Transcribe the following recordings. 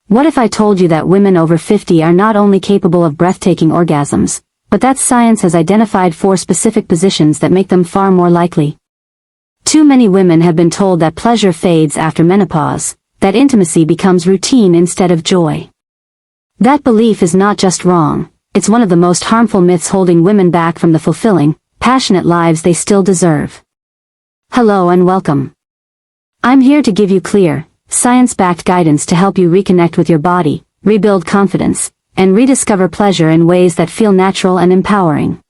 What if I told you that women over 50 are not only capable of breathtaking orgasms, but that science has identified 4 specific positions that make them far more likely? Too many women have been told that pleasure fades after menopause, that intimacy becomes routine instead of joy. That belief is not just wrong, it's one of the most harmful myths holding women back from the fulfilling, passionate lives they still deserve. Hello and welcome. I'm here to give you clear, science-backed guidance to help you reconnect with your body, rebuild confidence, and rediscover pleasure in ways that feel natural and empowering.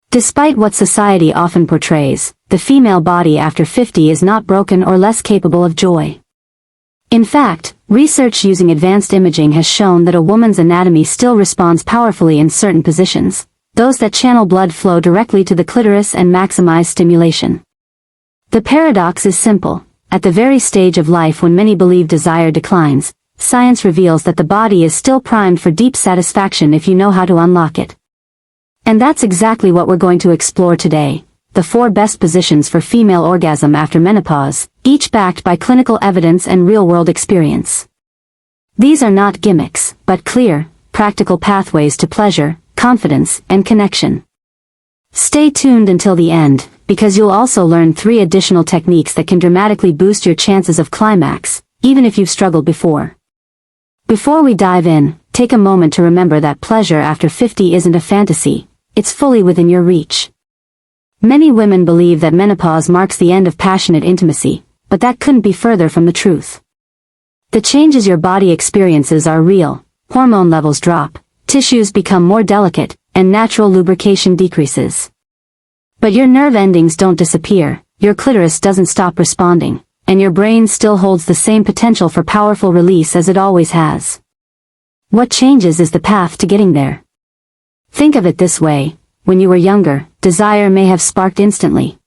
Despite what society often portrays, the female body after 50 is not broken or less capable of joy. In fact, research using advanced imaging has shown that a woman's anatomy still responds powerfully in certain positions, those that channel blood flow directly to the clitoris and maximize stimulation. The paradox is simple. At the very stage of life when many believe desire declines, science reveals that the body is still primed for deep satisfaction if you know how to unlock it. And that's exactly what we're going to explore today, the 4 best positions for female orgasm after menopause, each backed by clinical evidence and real-world experience. These are not gimmicks, but clear, practical pathways to pleasure, confidence, and connection. Stay tuned until the end, because you'll also learn 3 additional techniques that can dramatically boost your chances of climax, even if you've struggled before. Before we dive in, take a moment to remember that pleasure after 50 isn't a fantasy, it's fully within your reach. Many women believe that menopause marks the end of passionate intimacy, but that couldn't be further from the truth. The changes your body experiences are real, hormone levels drop, tissues become more delicate, and natural lubrication decreases. But your nerve endings don't disappear, your clitoris doesn't stop responding, and your brain still holds the same potential for powerful release as it always has. What changes is the path to getting there. Think of it this way, when you were younger, desire may have sparked instantly.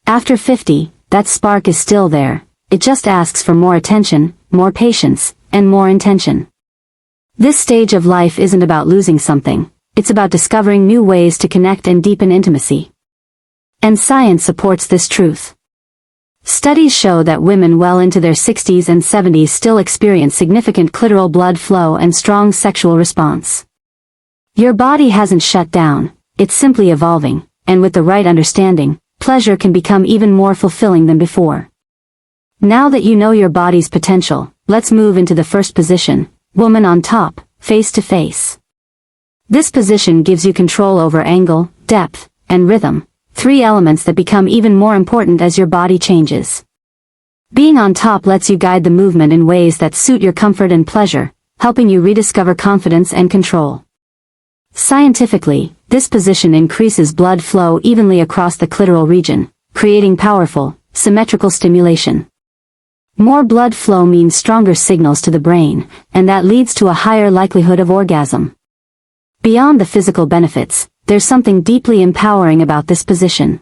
After 50, that spark is still there, it just asks for more attention, more patience, and more intention. This stage of life isn't about losing something, it's about discovering new ways to connect and deepen intimacy. And science supports this truth. Studies show that women well into their 60s and 70s still experience significant clitoral blood flow and strong sexual response. Your body hasn't shut down, it's simply evolving, and with the right understanding, pleasure can become even more fulfilling than before. Now that you know your body's potential, let's move into the first position, woman on top, face to face. This position gives you control over angle, depth, and rhythm, 3 elements that become even more important as your body changes. Being on top lets you guide the movement in ways that suit your comfort and pleasure, helping you rediscover confidence and control. Scientifically, this position increases blood flow evenly across the clitoral region, creating powerful, symmetrical stimulation. More blood flow means stronger signals to the brain, and that leads to a higher likelihood of orgasm. Beyond the physical benefits, there's something deeply empowering about this position.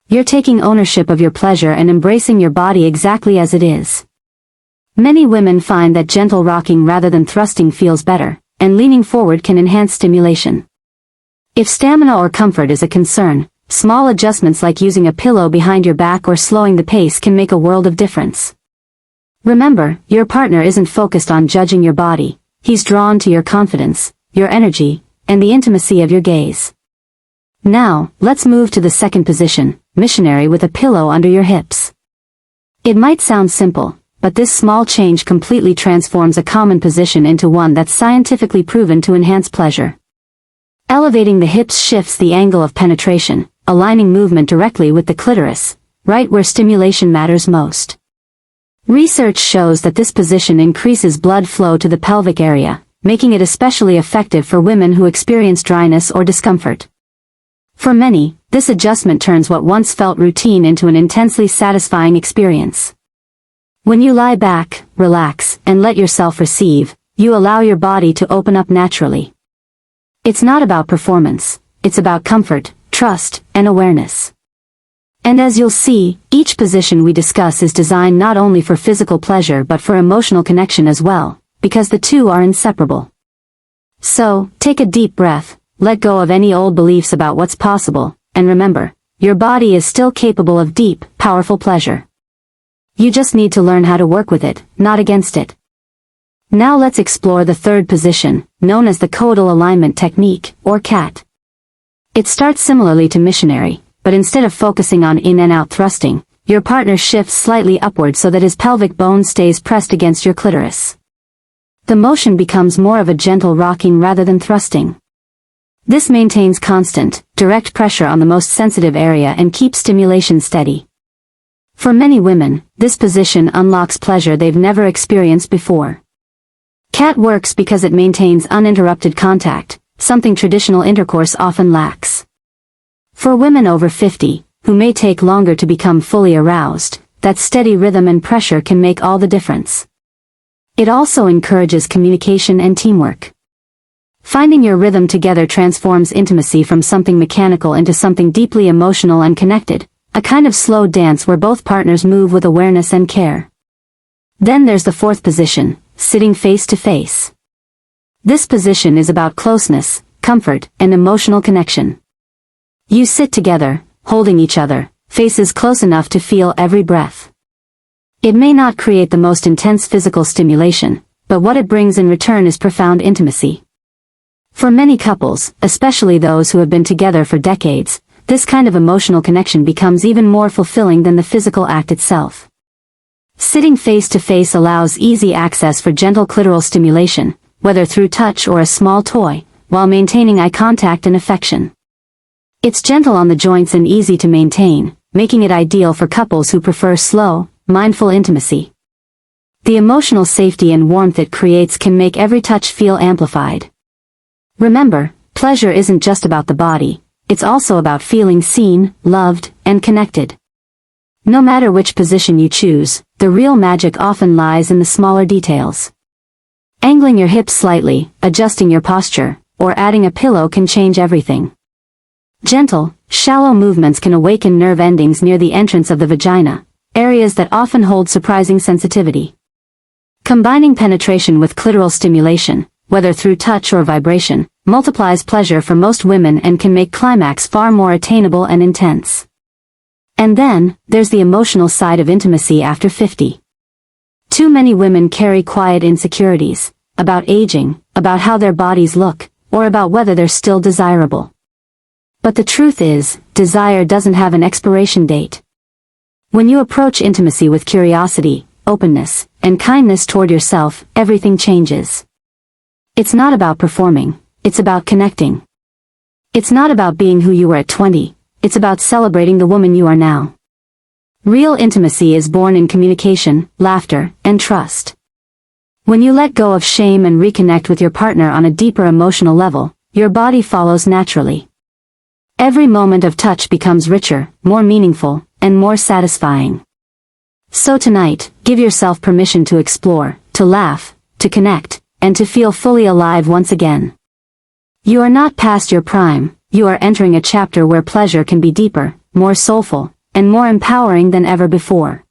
You're taking ownership of your pleasure and embracing your body exactly as it is. Many women find that gentle rocking rather than thrusting feels better, and leaning forward can enhance stimulation. If stamina or comfort is a concern, small adjustments like using a pillow behind your back or slowing the pace can make a world of difference. Remember, your partner isn't focused on judging your body, he's drawn to your confidence, your energy, and the intimacy of your gaze. Now, let's move to the second position, missionary with a pillow under your hips. It might sound simple, but this small change completely transforms a common position into one that's scientifically proven to enhance pleasure. Elevating the hips shifts the angle of penetration, aligning movement directly with the clitoris, right where stimulation matters most. Research shows that this position increases blood flow to the pelvic area, making it especially effective for women who experience dryness or discomfort. For many, this adjustment turns what once felt routine into an intensely satisfying experience. When you lie back, relax, and let yourself receive, you allow your body to open up naturally. It's not about performance, it's about comfort, trust, and awareness. And as you'll see, each position we discuss is designed not only for physical pleasure but for emotional connection as well, because the two are inseparable. So, take a deep breath, let go of any old beliefs about what's possible, and remember, your body is still capable of deep, powerful pleasure. You just need to learn how to work with it, not against it. Now let's explore the third position, known as the Coital Alignment Technique, or CAT. It starts similarly to missionary, but instead of focusing on in and out thrusting, your partner shifts slightly upward so that his pelvic bone stays pressed against your clitoris. The motion becomes more of a gentle rocking rather than thrusting. This maintains constant, direct pressure on the most sensitive area and keeps stimulation steady. For many women, this position unlocks pleasure they've never experienced before. CAT works because it maintains uninterrupted contact, something traditional intercourse often lacks. For women over 50, who may take longer to become fully aroused, that steady rhythm and pressure can make all the difference. It also encourages communication and teamwork. Finding your rhythm together transforms intimacy from something mechanical into something deeply emotional and connected, a kind of slow dance where both partners move with awareness and care. Then there's the fourth position, sitting face to face. This position is about closeness, comfort, and emotional connection. You sit together, holding each other, faces close enough to feel every breath. It may not create the most intense physical stimulation, but what it brings in return is profound intimacy. For many couples, especially those who have been together for decades, this kind of emotional connection becomes even more fulfilling than the physical act itself. Sitting face to face allows easy access for gentle clitoral stimulation, whether through touch or a small toy, while maintaining eye contact and affection. It's gentle on the joints and easy to maintain, making it ideal for couples who prefer slow, mindful intimacy. The emotional safety and warmth it creates can make every touch feel amplified. Remember, pleasure isn't just about the body, it's also about feeling seen, loved, and connected. No matter which position you choose, the real magic often lies in the smaller details. Angling your hips slightly, adjusting your posture, or adding a pillow can change everything. Gentle, shallow movements can awaken nerve endings near the entrance of the vagina, areas that often hold surprising sensitivity. Combining penetration with clitoral stimulation, whether through touch or vibration, multiplies pleasure for most women and can make climax far more attainable and intense. And then, there's the emotional side of intimacy after 50. Too many women carry quiet insecurities, about aging, about how their bodies look, or about whether they're still desirable. But the truth is, desire doesn't have an expiration date. When you approach intimacy with curiosity, openness, and kindness toward yourself, everything changes. It's not about performing, it's about connecting. It's not about being who you were at 20, it's about celebrating the woman you are now. Real intimacy is born in communication, laughter, and trust. When you let go of shame and reconnect with your partner on a deeper emotional level, your body follows naturally. Every moment of touch becomes richer, more meaningful, and more satisfying. So tonight, give yourself permission to explore, to laugh, to connect, and to feel fully alive once again. You are not past your prime, you are entering a chapter where pleasure can be deeper, more soulful, and more empowering than ever before.